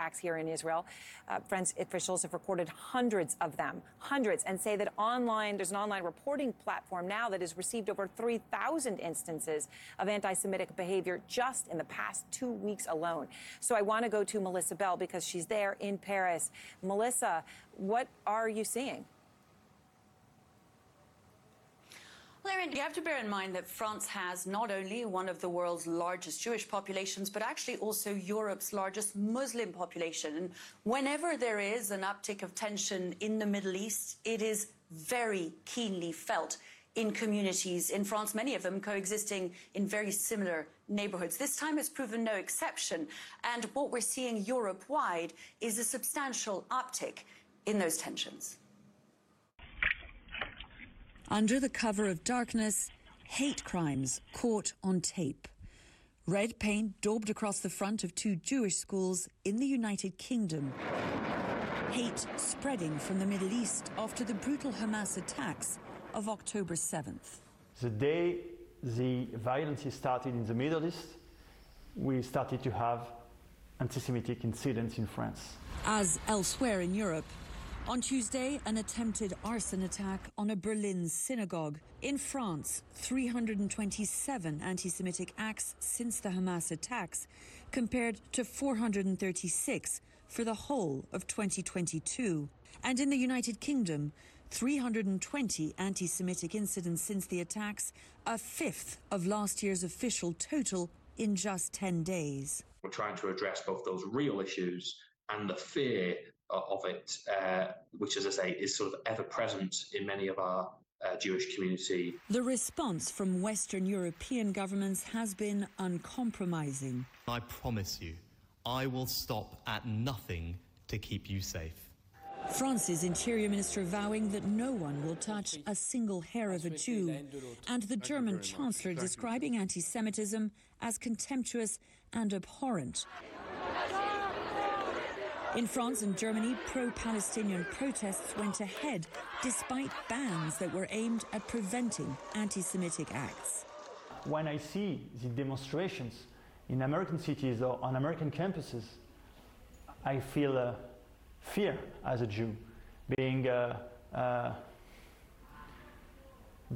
attacks here in Israel. French officials have recorded hundreds of them, and say that there's an online reporting platform now that has received over 3,000 instances of anti-Semitic behavior just in the past 2 weeks alone. So I want to go to Melissa Bell because she's there in Paris. Melissa, what are you seeing? Well, Erin, you have to bear in mind that France has not only one of the world's largest Jewish populations, but actually also Europe's largest Muslim population. And whenever there is an uptick of tension in the Middle East, it is very keenly felt in communities in France, many of them coexisting in very similar neighborhoods. This time has proven no exception. And what we're seeing Europe-wide is a substantial uptick in those tensions. Under the cover of darkness, hate crimes caught on tape. Red paint daubed across the front of 2 Jewish schools in the United Kingdom. Hate spreading from the Middle East after the brutal Hamas attacks of October 7th. The day the violence started in the Middle East, we started to have anti-Semitic incidents in France. As elsewhere in Europe, on Tuesday, an attempted arson attack on a Berlin synagogue. In France, 327 anti-Semitic acts since the Hamas attacks, compared to 436 for the whole of 2022. And in the United Kingdom, 320 anti-Semitic incidents since the attacks, a fifth of last year's official total in just 10 days. We're trying to address both those real issues and the fear of it, which, as I say, is sort of ever present in many of our Jewish community. The response from Western European governments has been uncompromising. I promise you, I will stop at nothing to keep you safe. France's Interior Minister vowing that no one will touch a single hair of a Jew, and the German Chancellor describing anti-Semitism as contemptuous and abhorrent. In France and Germany, pro-Palestinian protests went ahead despite bans that were aimed at preventing anti-Semitic acts. When I see the demonstrations in American cities or on American campuses, I feel fear as a Jew,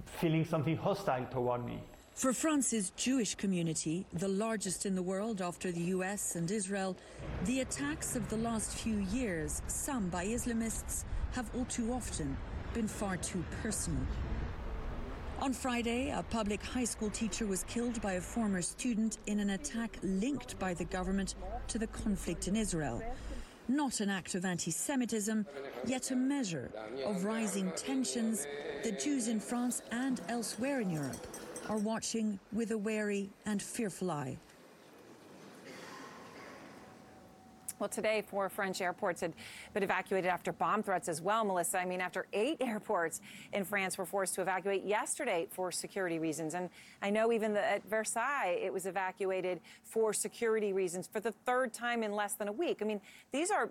feeling something hostile toward me. For France's Jewish community, the largest in the world after the US and Israel, the attacks of the last few years, some by Islamists, have all too often been far too personal. On Friday, a public high school teacher was killed by a former student in an attack linked by the government to the conflict in Israel. Not an act of anti-Semitism, yet a measure of rising tensions that Jews in France and elsewhere in Europe are watching with a wary and fearful eye. Well, today, 4 French airports had been evacuated after bomb threats as well, Melissa. I mean, after 8 airports in France were forced to evacuate yesterday for security reasons. And I know even at Versailles, it was evacuated for security reasons for the 3rd time in less than a week. I mean, these are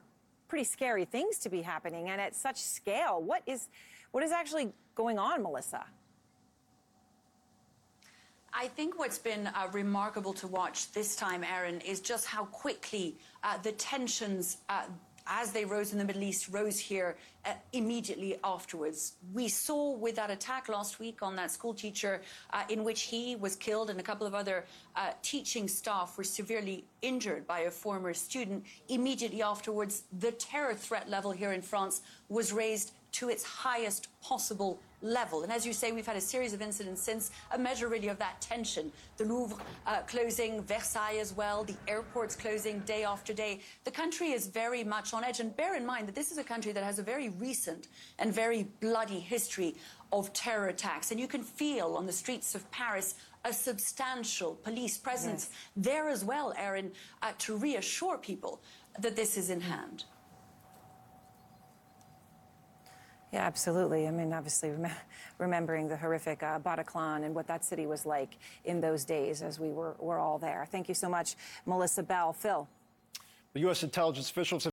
pretty scary things to be happening, and at such scale. What is actually going on, Melissa? I think what's been remarkable to watch this time, Erin, is just how quickly the tensions, as they rose in the Middle East, rose here immediately afterwards. We saw with that attack last week on that school teacher in which he was killed and a couple of other teaching staff were severely injured by a former student. Immediately afterwards, the terror threat level here in France was raised to its highest possible level. And as you say, we've had a series of incidents since, a measure really of that tension. The Louvre closing, Versailles as well, the airports closing day after day. The country is very much on edge. And bear in mind that this is a country that has a very recent and very bloody history of terror attacks. And you can feel on the streets of Paris a substantial police presence there as well, Erin, to reassure people that this is in hand. Yeah, absolutely. I mean, obviously, remembering the horrific Bataclan and what that city was like in those days as we were all there. Thank you so much, Melissa Bell. Phil. The U.S. intelligence officials